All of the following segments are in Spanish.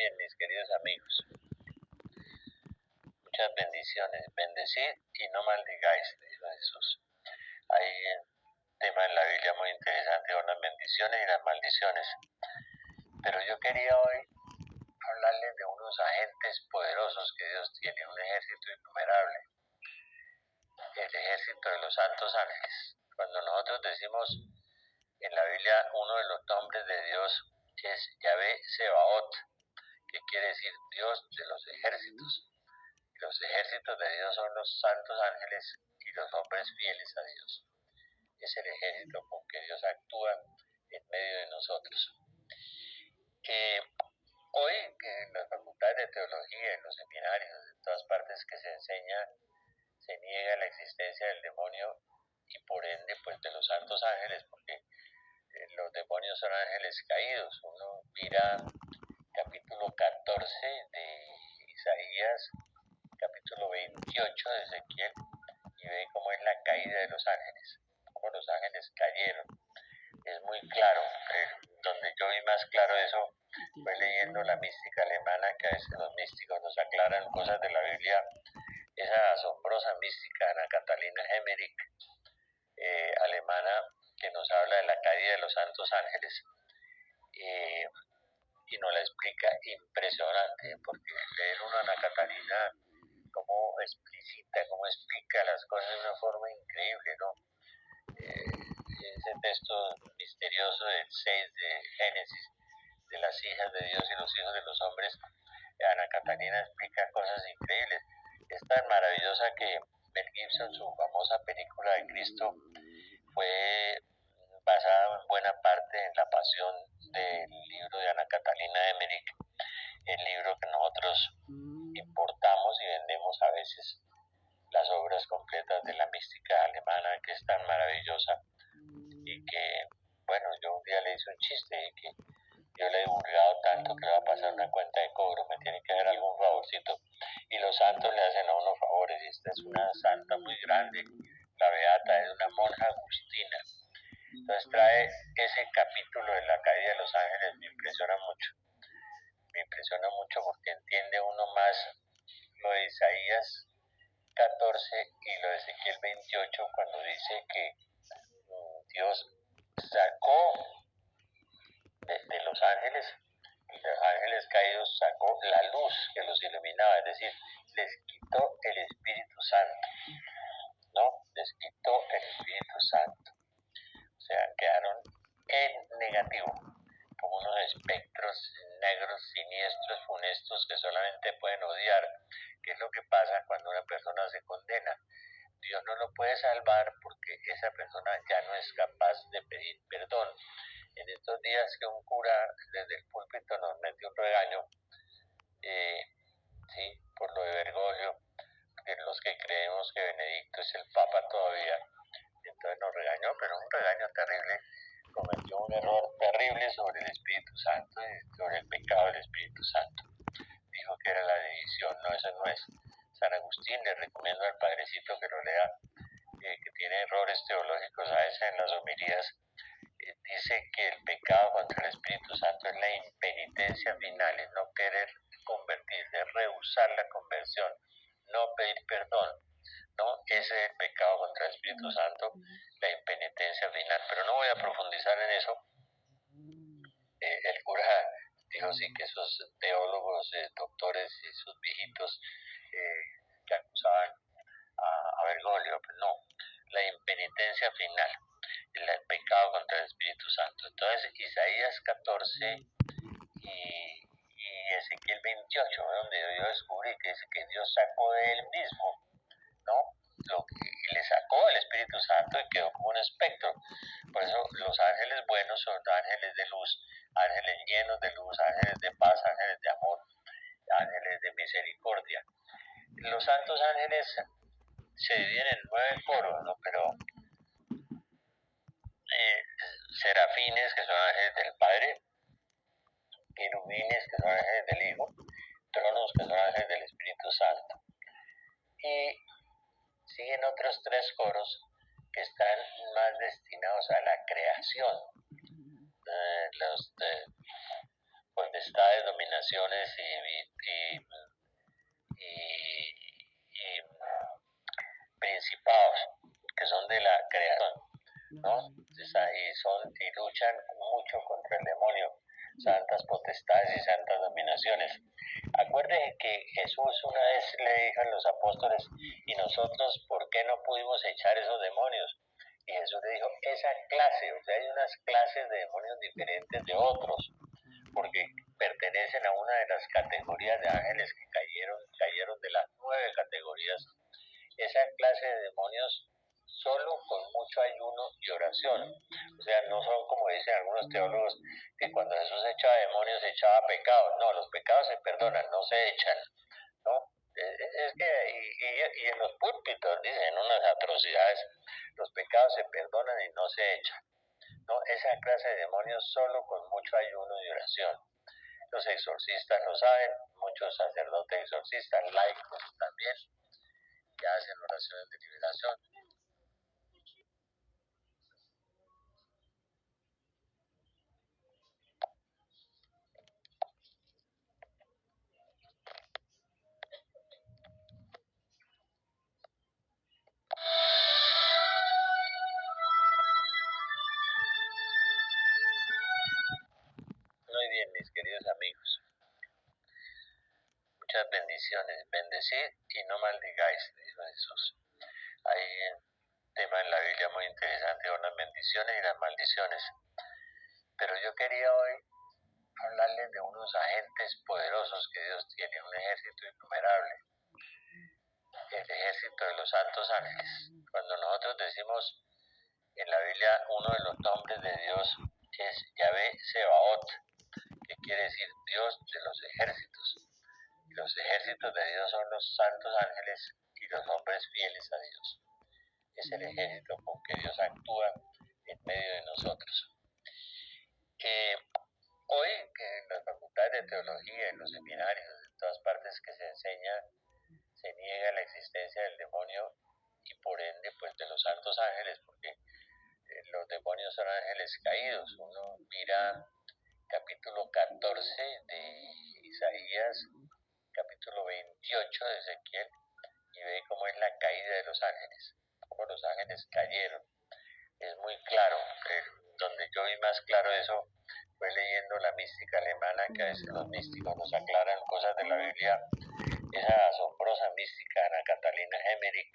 bien, mis queridos amigos. Muchas bendiciones. Bendecid y no maldigáis, dijo Jesús. Hay un tema en la Biblia muy interesante con las bendiciones y las maldiciones. Pero yo quería hoy hablarles de unos agentes poderosos que Dios tiene, un ejército innumerable, el ejército de los santos ángeles. Cuando nosotros decimos en la Biblia uno de los nombres de Dios es Yahvé Sebaot, que quiere decir Dios de los ejércitos. Los ejércitos de Dios son los santos ángeles y los hombres fieles a Dios. Es el ejército con que Dios actúa en medio de nosotros. Hoy en las facultades de teología, en los seminarios, en todas partes que se enseña, se niega la existencia del demonio y por ende pues de los santos ángeles, porque los demonios son ángeles caídos. Uno mira capítulo 14 de Isaías, capítulo 28 de Ezequiel, y ve cómo es la caída de los ángeles, cómo los ángeles cayeron. Es muy claro. Donde yo vi más claro eso fue leyendo la mística alemana, que a veces los místicos nos aclaran cosas de la Biblia. Esa asombrosa mística Ana Catalina Emmerich, alemana, que nos habla de la caída de los santos ángeles, y nos la explica impresionante, porque leer una Ana Catalina cómo explicita, cómo explica las cosas de una forma increíble, ¿no? Ese texto misterioso del 6 de Génesis, de las hijas de Dios y los hijos de los hombres, Ana Catalina explica cosas increíbles. Es tan maravillosa que Mel Gibson, su famosa película de Cristo, fue basada en buena parte en la pasión del libro de Ana Catalina Emmerich, el libro que nosotros importamos y vendemos a veces, las obras completas de la mística alemana, que es tan maravillosa y que, bueno, yo un día le hice un chiste y que yo le he divulgado tanto que le va a pasar una cuenta de cobro, me tiene que dar algún favorcito, y los santos le hacen a uno favores, y esta es una santa muy grande, la beata, es una monja agustina. Entonces trae ese capítulo de la caída de los ángeles, me impresiona mucho porque entiende uno más lo de Isaías 14 y lo de Ezequiel 28, cuando dice que Dios sacó de los ángeles caídos, sacó la luz que los iluminaba, es decir, les quitó el Espíritu Santo, ¿no? Les quitó el Espíritu Santo. O sea, quedaron en negativo, como unos espectros negros, siniestros, funestos, que solamente pueden odiar. ¿Qué es lo que pasa cuando una persona se condena? Dios no lo puede salvar porque esa persona ya no es capaz de pedir perdón. En estos días que un cura desde el púlpito nos metió un regaño, sí, por lo de Bergoglio, que los que creemos que Benedicto es el Papa todavía, entonces nos regañó, pero un regaño terrible, cometió un error terrible sobre el Espíritu Santo y sobre el pecado del Espíritu Santo. Dijo que era la división, no, eso no es. San Agustín, le recomiendo al padrecito que lo lea, que tiene errores teológicos a veces en las homilías, dice que el pecado contra el Espíritu Santo es la impenitencia final, es no querer convertirse, es rehusar la conversión, no pedir perdón, ¿no? Ese es el pecado contra el Espíritu Santo, la impenitencia final. Pero no voy a profundizar en eso. El cura dijo sí que esos teólogos, doctores y sus viejitos que acusaban a Bergoglio, pues no, la impenitencia final, el pecado contra el Espíritu Santo. Entonces Isaías 14 y Ezequiel 28, donde yo descubrí que dice que Dios sacó de él mismo, ¿no? Y le sacó el Espíritu Santo y quedó como un espectro. Por eso los ángeles buenos son ángeles de luz, ángeles llenos de luz, ángeles de paz, ángeles de amor, ángeles de misericordia. Los santos ángeles se dividen en 9 coros, ¿no? Pero serafines, que son ángeles del Padre, querubines, que son ángeles del Hijo, tronos, que son ángeles del Espíritu Santo. Y siguen otros 3 coros que están más destinados a la creación, los potestades, dominaciones dominaciones y principados que son de la creación, ¿no? Y luchan mucho contra el demonio, santas potestades y santas dominaciones. Acuérdense que Jesús una vez le dijo a los apóstoles, ¿y nosotros por qué no pudimos echar esos demonios? Y Jesús le dijo, esa clase, o sea, hay unas clases de demonios diferentes de otros, porque pertenecen a una de las categorías de ángeles que cayeron de las 9 categorías. Esa clase de demonios solo con mucho ayuno y oración. O sea, no son como dicen algunos teólogos, que cuando Jesús echaba demonios echaba pecados. No, los pecados se perdonan, no se echan, ¿no? Es que, y en los púlpitos dicen unas atrocidades, los pecados se perdonan y no se echan. No, esa clase de demonios solo con mucho ayuno y oración. Los exorcistas lo saben, muchos sacerdotes exorcistas, laicos también, que hacen oraciones de liberación. Muy bien, mis queridos amigos. Muchas bendiciones. Bendecid y no maldigáis, dijo Jesús. Hay un tema en la Biblia muy interesante con las bendiciones y las maldiciones. Pero yo quería hoy hablarles de unos agentes poderosos que Dios tiene, un ejército innumerable, el ejército de los santos ángeles. Cuando nosotros decimos en la Biblia, uno de los nombres de Dios es Yahvé Sebaot, que quiere decir Dios de los ejércitos. Y los ejércitos de Dios son los santos ángeles y los hombres fieles a Dios. Es el ejército con que Dios actúa en medio de nosotros. Hoy, en las facultades de teología, en los seminarios, en todas partes que se enseña, se niega la existencia del demonio y por ende pues de los santos ángeles, porque los demonios son ángeles caídos. Uno mira capítulo 14 de Isaías, capítulo 28 de Ezequiel, y ve cómo es la caída de los ángeles, cómo los ángeles cayeron. Es muy claro. Donde yo vi más claro eso fue leyendo la mística alemana, que a veces los místicos nos aclaran cosas de la Biblia. Esa asombrosa mística Ana Catalina Emmerich,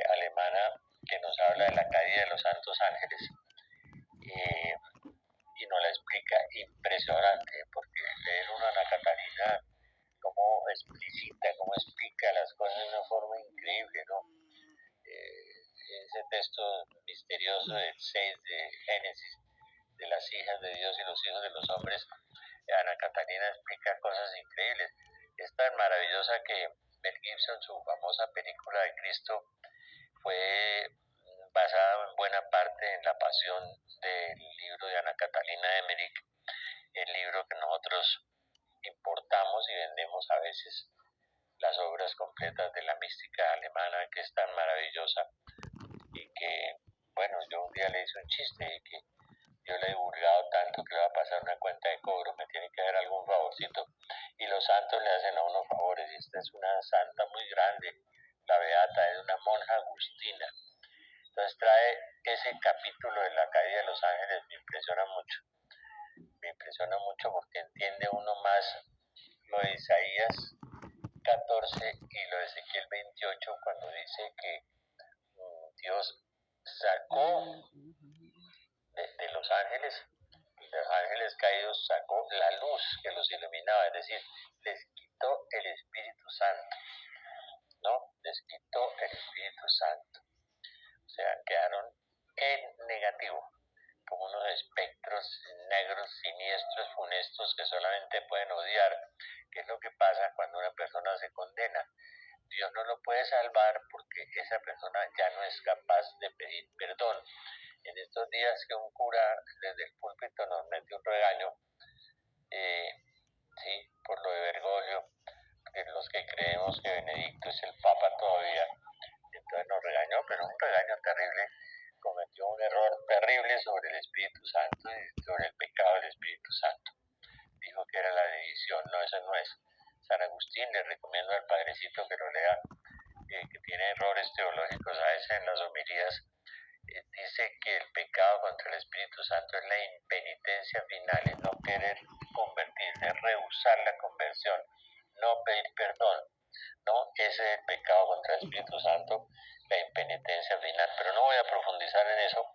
alemana, que nos habla de la caída de los santos ángeles. Y nos la explica impresionante, porque leer una Ana Catalina como explicita, como explica las cosas de una forma increíble, ¿no? Ese texto misterioso del 6 de Génesis, de las hijas de Dios y los hijos de los hombres, Ana Catalina explica cosas increíbles. Es tan maravillosa que Mel Gibson, su famosa película de Cristo, fue basada en buena parte en la pasión del libro de Ana Catalina Emmerich, el libro que nosotros importamos y vendemos a veces, las obras completas de la mística alemana, que es tan maravillosa y que, bueno, yo un día le hice un chiste y que yo le he divulgado tanto que le va a pasar una cuenta de cobro, me tiene que dar algún favorcito, y los santos le hacen a uno favores, y esta es una santa muy grande, la beata, es una monja agustina. Entonces trae ese capítulo de la caída de los ángeles, me impresiona mucho porque entiende uno más lo de Isaías 14 y lo de Ezequiel 28, cuando dice que Dios sacó de los ángeles caídos, sacó la luz que los iluminaba, es decir, les quitó el Espíritu Santo, ¿no? Les quitó el Espíritu Santo. O sea, quedaron en negativo, como unos espectros negros, siniestros, funestos, que solamente pueden odiar. ¿Qué es lo que pasa cuando una persona se condena? Dios no lo puede salvar porque esa persona ya no es capaz de pedir perdón. En estos días que un cura desde el púlpito nos metió un regaño, sí, por lo de Bergoglio, que los que creemos que Benedicto es el Papa todavía, entonces nos regañó, pero un regaño terrible, cometió un error terrible sobre el Espíritu Santo y sobre el pecado del Espíritu Santo. dijo que era la división. No, eso no es. San Agustín, le recomiendo al padrecito que lo lea, que tiene errores teológicos a veces en las homilías. Dice que el pecado contra el Espíritu Santo es la impenitencia final, es no querer convertirse, es rehusar la conversión, no pedir perdón, ¿no? Ese es el pecado contra el Espíritu Santo, la impenitencia final. Pero no voy a profundizar en eso.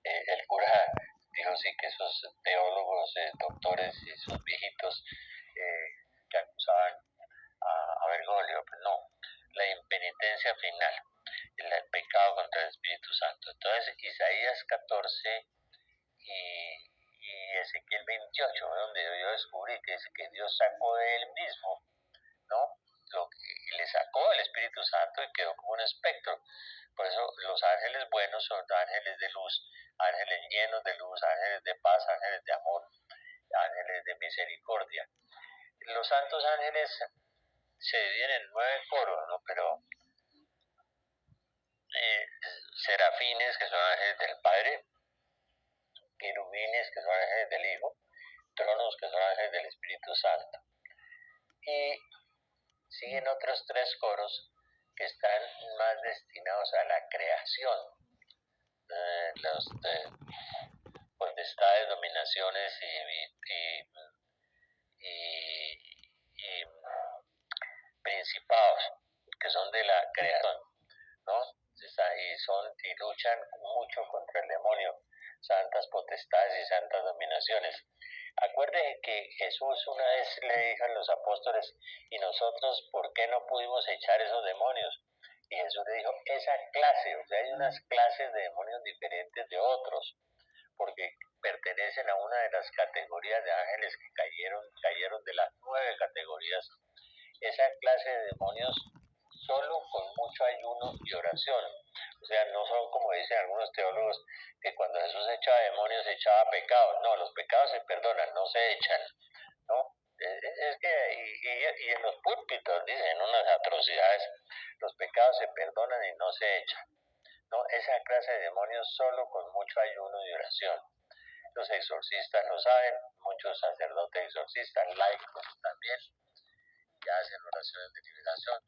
El cura dijo sí que esos teólogos, doctores y sus viejitos que acusaban a Bergoglio, pues no, la impenitencia final, el pecado contra el Espíritu Santo. Entonces, Isaías 14 y Ezequiel 28, donde yo descubrí que dice que Dios sacó de él mismo, ¿no? Y le sacó el Espíritu Santo y quedó como un espectro. Por eso los ángeles buenos son ángeles de luz, ángeles llenos de luz, ángeles de paz, ángeles de amor, ángeles de misericordia. Los santos ángeles se dividen en 9 coros, ¿no? Pero serafines, que son ángeles del Padre, querubines, que son ángeles del Hijo, tronos, que son ángeles del Espíritu Santo. Y siguen otros 3 coros que están más destinados a la creación. Los potestades, dominaciones y principados, que son de la creación, ¿no? Y luchan mucho contra el demonio, santas potestades y santas dominaciones. Acuérdense que Jesús una vez le dijo a los apóstoles, ¿y nosotros por qué no pudimos echar esos demonios? Y Jesús le dijo, esa clase, o sea, hay unas clases de demonios diferentes de otros, porque pertenecen a una de las categorías de ángeles que cayeron de las 9 categorías. Esa clase de demonios solo con mucho ayuno y oración. O sea, no son como dicen algunos teólogos, que cuando Jesús echaba demonios echaba pecados. No, los pecados se perdonan, no se echan, ¿no? Es que, y en los púlpitos dicen unas atrocidades, los pecados se perdonan y no se echan, ¿no? Esa clase de demonios solo con mucho ayuno y oración. Los exorcistas lo saben, muchos sacerdotes exorcistas, laicos también, que hacen oraciones de liberación.